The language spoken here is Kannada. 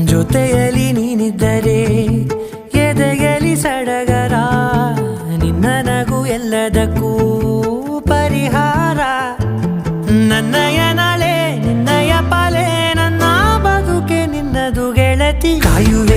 ಜೊತೆಯಲ್ಲಿ ನೀನಿದ್ದರೆ ಎದೆಯಲಿ ಸಡಗರ, ನಿನ್ನ ನಗು ಎಲ್ಲದಕ್ಕೂ ಪರಿಹಾರ. ನನ್ನಯ ನಾಳೆ ನಿನ್ನಯ ಪಾಲೆ, ನನ್ನ ಬದುಕೆ ನಿನ್ನದು ಗೆಳತಿ. ಕಾಯುವೆ